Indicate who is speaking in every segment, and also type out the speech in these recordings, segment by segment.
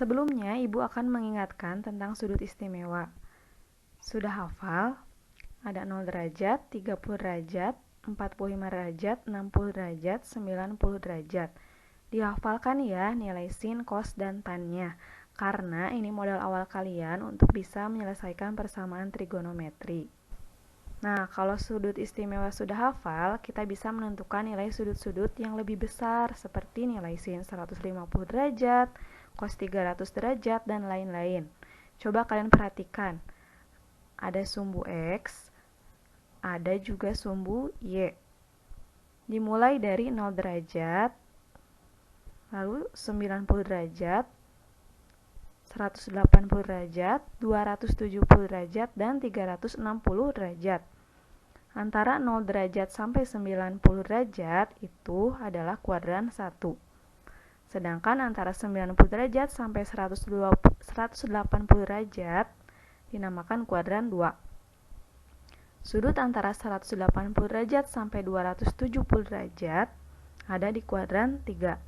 Speaker 1: Sebelumnya, Ibu akan mengingatkan tentang sudut istimewa. Sudah hafal? Ada 0 derajat, 30 derajat, 45 derajat, 60 derajat, 90 derajat. Dihafalkan ya nilai sin, cos, dan tan-nya, karena ini modal awal kalian untuk bisa menyelesaikan persamaan trigonometri. Nah, kalau sudut istimewa sudah hafal, kita bisa menentukan nilai sudut-sudut yang lebih besar, seperti nilai sin 150 derajat, cos 300 derajat, dan lain-lain. Coba kalian perhatikan, ada sumbu X, ada juga sumbu Y. Dimulai dari 0 derajat, lalu 90 derajat, 180 derajat, 270 derajat, dan 360 derajat. Antara 0 derajat sampai 90 derajat itu adalah kuadran 1. Sedangkan antara 90 derajat sampai 180 derajat dinamakan kuadran 2. Sudut antara 180 derajat sampai 270 derajat ada di kuadran 3.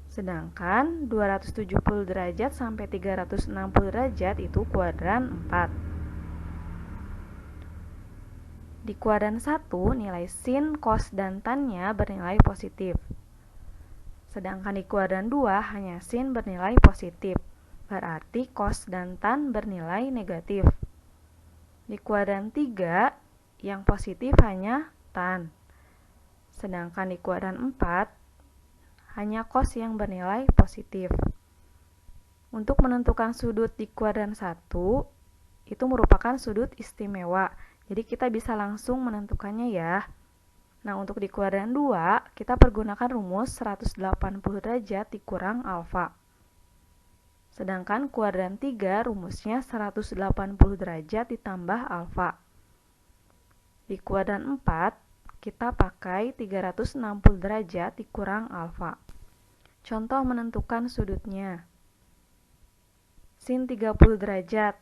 Speaker 1: Sedangkan 270 derajat sampai 360 derajat itu kuadran 4. Di kuadran 1, nilai sin, cos, dan tan-nya bernilai positif. Sedangkan di kuadran 2, hanya sin bernilai positif. Berarti cos dan tan bernilai negatif. Di kuadran 3, yang positif hanya tan. Sedangkan di kuadran 4, hanya cos yang bernilai positif. Untuk menentukan sudut di kuadran 1, itu merupakan sudut istimewa. Jadi kita bisa langsung menentukannya ya. Nah, untuk di kuadran 2, kita pergunakan rumus 180 derajat dikurang alfa. Sedangkan kuadran 3, rumusnya 180 derajat ditambah alfa. Di kuadran 4, kita pakai 360 derajat dikurang alfa. Contoh menentukan sudutnya. Sin 30 derajat.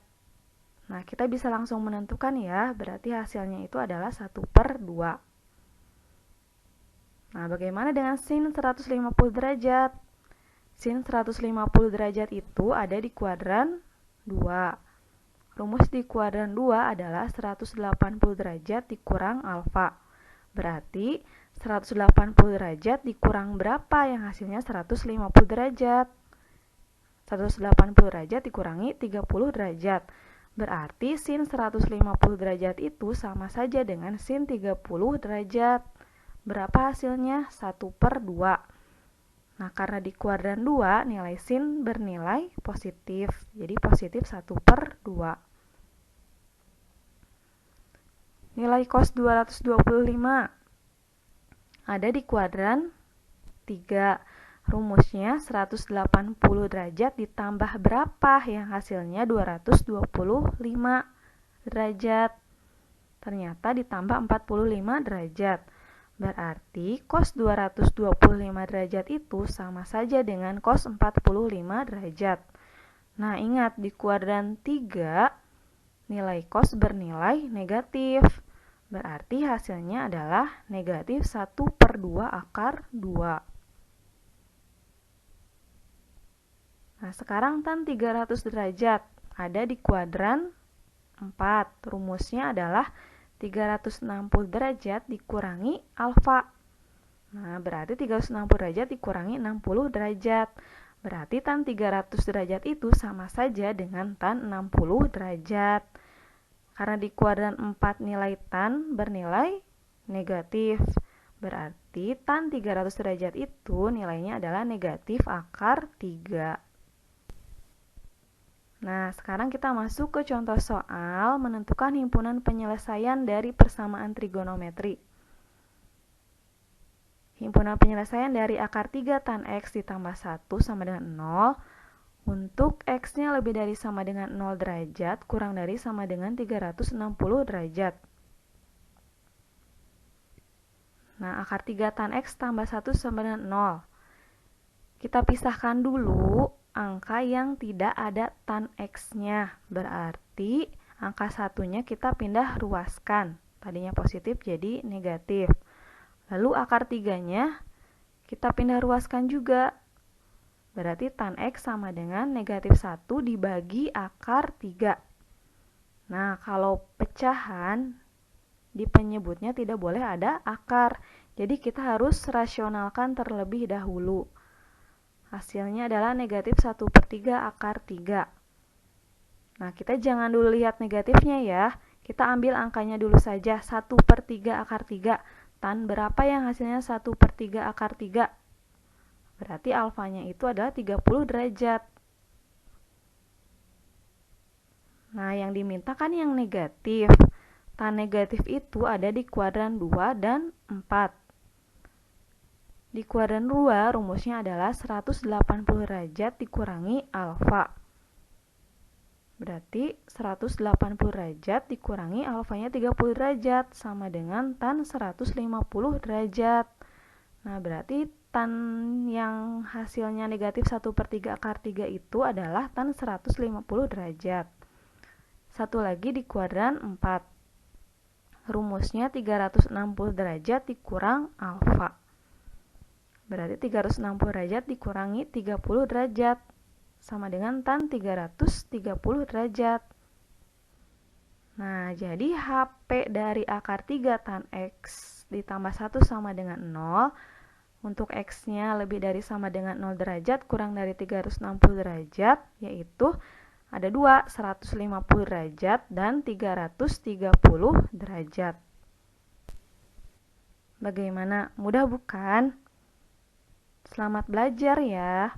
Speaker 1: Nah, kita bisa langsung menentukan ya, berarti hasilnya itu adalah 1/2. Nah, bagaimana dengan sin 150 derajat? Sin 150 derajat itu ada di kuadran 2. Rumus di kuadran 2 adalah 180 derajat dikurang alfa. Berarti 180 derajat dikurang berapa yang hasilnya 150 derajat? 180 derajat dikurangi 30 derajat. Berarti sin 150 derajat itu sama saja dengan sin 30 derajat. Berapa hasilnya? 1/2. Nah, karena di kuadran 2, nilai sin bernilai positif. Jadi positif 1/2. Nilai cos 225 ada di kuadran 3. Rumusnya 180 derajat ditambah berapa yang hasilnya 225 derajat. Ternyata ditambah 45 derajat. Berarti cos 225 derajat itu sama saja dengan cos 45 derajat. Nah, ingat di kuadran 3 nilai cos bernilai negatif. Berarti hasilnya adalah negatif 1/2 akar 2. Nah, sekarang tan 300 derajat ada di kuadran 4. Rumusnya adalah 360 derajat dikurangi alfa. Nah, berarti 360 derajat dikurangi 60 derajat. Berarti tan 300 derajat itu sama saja dengan tan 60 derajat. Karena di kuadran 4 nilai tan bernilai negatif. Berarti tan 300 derajat itu nilainya adalah negatif akar 3. Nah, sekarang kita masuk ke contoh soal menentukan himpunan penyelesaian dari persamaan trigonometri. Himpunan penyelesaian dari akar 3 tan X ditambah 1 sama dengan 0 untuk X-nya lebih dari sama dengan 0 derajat kurang dari sama dengan 360 derajat. Nah, akar 3 tan X tambah 1 sama dengan 0. Kita pisahkan dulu angka yang tidak ada tan X-nya. Berarti angka satunya kita pindah ruaskan. Tadinya positif jadi negatif. Lalu akar 3-nya kita pindah ruaskan juga. Berarti tan X sama dengan negatif 1 dibagi akar 3. Nah, kalau pecahan di penyebutnya tidak boleh ada akar. Jadi kita harus rasionalkan terlebih dahulu. Hasilnya adalah negatif 1/3 akar 3. Nah, kita jangan dulu lihat negatifnya ya. Kita ambil angkanya dulu saja, 1/3 akar 3. Tan berapa yang hasilnya 1/3 akar 3? Berarti alfanya itu adalah 30 derajat. Nah, yang diminta kan yang negatif. Tan negatif itu ada di kuadran 2 dan 4. Di kuadran 2, rumusnya adalah 180 derajat dikurangi alfa. Berarti 180 derajat dikurangi alfanya 30 derajat, sama dengan tan 150 derajat. Nah, berarti tan yang hasilnya negatif 1/3 akar 3 itu adalah tan 150 derajat. Satu lagi di kuadran 4. Rumusnya 360 derajat dikurang alfa. Berarti 360 derajat dikurangi 30 derajat, sama dengan tan 330 derajat. Nah, jadi HP dari akar 3 tan X ditambah 1 sama dengan 0. Untuk X-nya lebih dari sama dengan 0 derajat kurang dari 360 derajat, yaitu ada 2, 150 derajat dan 330 derajat. Bagaimana? Mudah bukan? Selamat belajar ya.